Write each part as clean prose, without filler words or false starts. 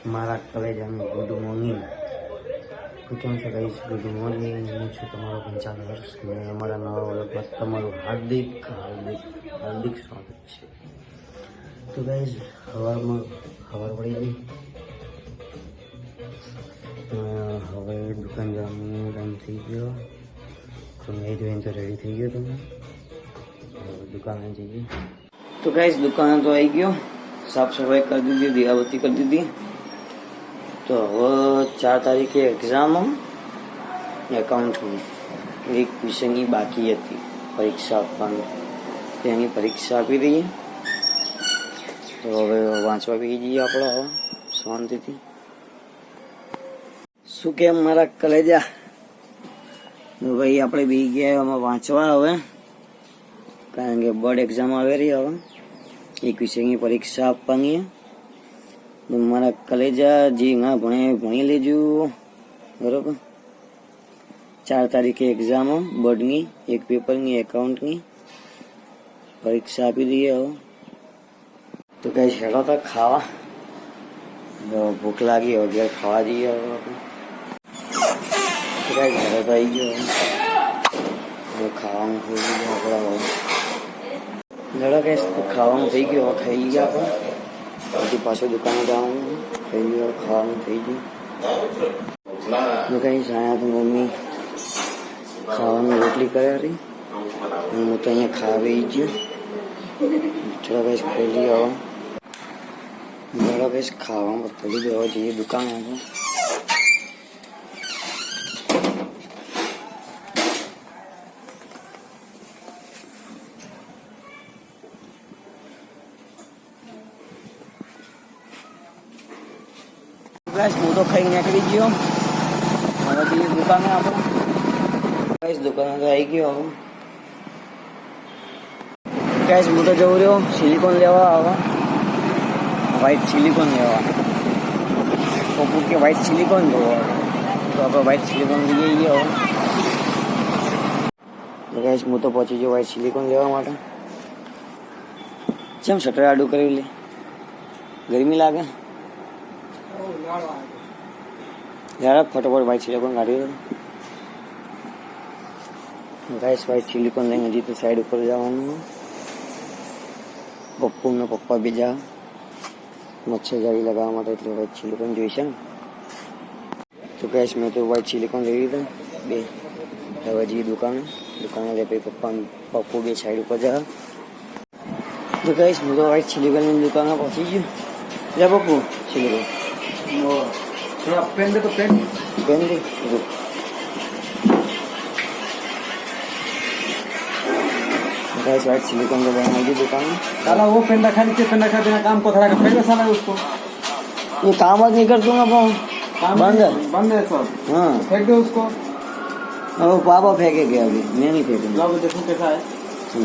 મારા કલેજાને good morning. કેમ છો ગાઈસ? Good morning. હું છું તમારો પંચાલ હર્ષ ને અમારા નવા વ્લોગમાં તમારું હાર્દિક સ્વાગત છે. તો ગાઈસ સવાર પડી ગઈ. હવે દુકાન જવાનો ટાઈમ થઈ ગયો. તો નહીં જોઈને તો રેડી થઈ ગયો તમે. દુકાને જઈએ. તો ગાઈસ દુકાને તો આવી ગયો. સાફ સફાઈ કરી દીધી, દીવાબત્તી કરી દીધી. તો હવે 4 તારીખે એક્ઝામ એકાઉન્ટની એક વિષયની બાકી હતી પરીક્ષા આપવાની. તેની પરીક્ષા આપી દઈએ. તો હવે વાંચવા બેસી જઈએ આપણે હવે શાંતિથી. શું કેમ મારા કલેજા? ભાઈ આપણે બેસી ગયા આમાં વાંચવા હવે, કારણ કે બોર્ડ એક્ઝામ આવે રહી. હવે એક વિષયની પરીક્ષા આપવાની. મારા કલેજા જે ના ભણી લેજો, બરોબર. 4 તારીખે એક્ઝામ બોર્ડની, એક પેપરની એકાઉન્ટની પરીક્ષા આપી દઈએ હવે. તો કઈ હેડો તો ખાવા, ભૂખ લાગી હવે ઘેર ખાવા જઈએ હવે આપણે. કઈ હેડો તો આવી ગયો હવે ખાવાનું થઈ ગયું આપણે. હવે લડો કઈ ખાવાનું થઈ ગયું, હવે ખાઈ ગયા આપણે. પછી પાછું દુકાને જવાનું થઈ ગયું, ખાવાનું થઈ ગયું. કઈ સાયા તો મમ્મી ખાવાનું રોટલી કર્યા રહી, હું તો અહીંયા ખાવા બેસી ગયો. થોડા કઈ ખાઈ લઈએ હવે. થોડા કઈ ખાવામાં પડી ગયો. હવે જઈએ દુકાને આપણે. ગાઈસ હું તો ખાઈ નીકળી ગયો. હવે જઈએ દુકાને આપણે. ગાઈસ દુકાને તો આવી ગયો હવે. ગાઈસ હું તો જવું રહ્યો સિલિકોન લેવા. હવે વ્હાઈટ સિલિકોન લેવા. પપ્પુ કે વ્હાઈટ સિલિકોન જોવા, તો આપણે વ્હાઈટ સિલિકોન લઈએ હવે. ગાઈસ હું તો પહોંચી ગયો વ્હાઈટ સિલિકોન લેવા માટે. કેમ શટર આડું કરી લે? ગરમી લાગે યાર. ફટાફટ વ્હાઈટ સિલિકોન કાઢી દો. ગાઈસ વ્હાઈટ સિલિકોન લઈને હજી તો સાઈડ ઉપર જવાનું. પપ્પુ ને પપ્પા બીજા મચ્છરજાળી લગાવવા માટે, એટલે વ્હાઈટ સિલિકોન જોઈશે ને. તો ગાઈસ મેં તો વ્હાઈટ સિલિકોન લઈ લીધા બે. હવે જઈએ દુકાને લે. પછી પપ્પુ બે સાઈડ ઉપર જાય. તો ગાઈસ હું તો વ્હાઈટ સિલિકોનની દુકાને પહોંચી ગયો. લે પપ્પુ સિલિકોન पेन दे. तो पेन दे. गाइस व्हाइट सिलिकॉन का बनाई दी दुकान में. साला वो पेन रखा नीचे, पेन रखा बिना काम को थोड़ा फेंक दे साला उसको. ये काम आज नहीं कर दूंगा बंद है सब. हाँ फेंक दे उसको. वो पापा फेंके गया अभी, मैं नहीं फेंकूंगा. जाओ देखो कैसा है.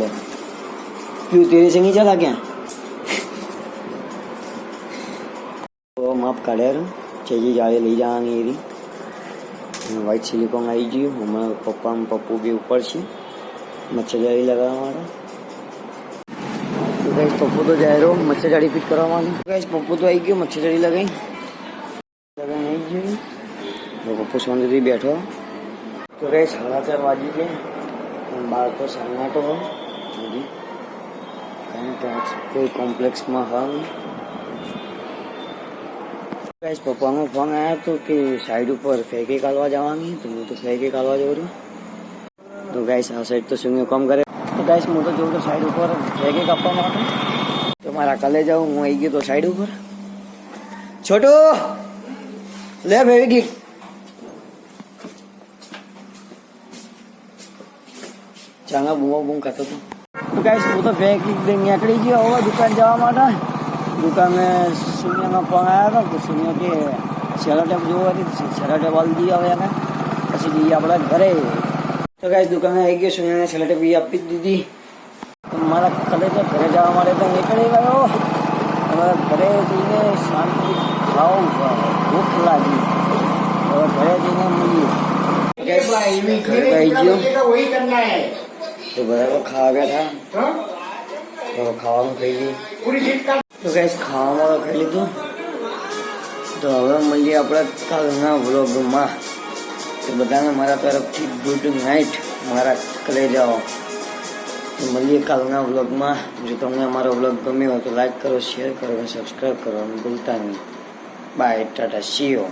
ले क्यों तेरे से नहीं चला क्या? तो माप काढ़े चाहिए जाड़े ले જવાની એરી. વ્હાઈટ સિલિકોન આવી ગયું. હમણાં પપ્પા પપ્પુ બી ઉપર છે મચ્છરજાળી લગાવવા માટે. તો ગાઈસ પપ્પુ તો જાય રહ્યો મચ્છરજાળી ફિટ કરવા માટે. ગાઈસ પપ્પુ તો આવી ગયો, મચ્છરજાળી લગાવી આવી ગયું. પપ્પુ શાંતિથી બેઠો. તો ગાઈસ 4:30 વાગી ગયા. બહાર તો સન્નાટો હજી, કારણ કે કોઈ કોમ્પ્લેક્સમાં હા. ગાઈસ પપ્પાનો ફોન આવ્યો હતો કે સાઈડ ઉપર ફેંકી કાઢવા જવાની. તો હું તો ફેંકી કાઢવા જઉં છું. તો ગાઈસ આ સાઈડ તો શૂન્ય કામ કરે. તો ગાઈસ હું તો જઉં તો સાઈડ ઉપર ફેંકી કાપવા માટે. તો મારા કલે જાઉં, હું આવી ગયો તો સાઈડ ઉપર. છોટો લે ફેંકી. ચાંગા બૂમ ખાતો હતો. તો ગાઈસ હું તો ફેંકી નીકળી ગયો હવે દુકાન જવા માટે. દુકાને શૂન્યનો ફોન આવ્યો હતો. તો શૂન્ય કે સેલો ટેપ જોવો હતી, સેલો ટેપ આપી દઈએ હવે એને. પછી જઈએ આપણા ઘરે. તો ગાઈસ દુકાને આવી ગયો. શૂન્યને સેલો ટેપ આપી જ દીધી. તો મારા કલેજા ઘરે જવા માટે તો નીકળી ગયો. અમારા ઘરે જઈને શાંતિ ખાવું, ભૂખ લાગી. હવે ઘરે જઈને મળીએ. ઘરે આવી ગયો તો બધા ખાવા બેઠા. તો ખાવાનું ખાઈ ગયું. તો ગાઈસ ખાવામાં ખાઈ લીધું. તો હવે મળીએ આપણે કાલના વ્લોગમાં. તો બધાને મારા તરફથી ગુડ નાઇટ મારા કલેજાઓ. તો મળીએ કાલના વ્લોગમાં. જો તમને અમારો વ્લોગ ગમ્યો હોય તો લાઈક કરો, શેર કરો અને સબસ્ક્રાઈબ કરવાનું ભૂલતા નહીં. Bye, tata, see you.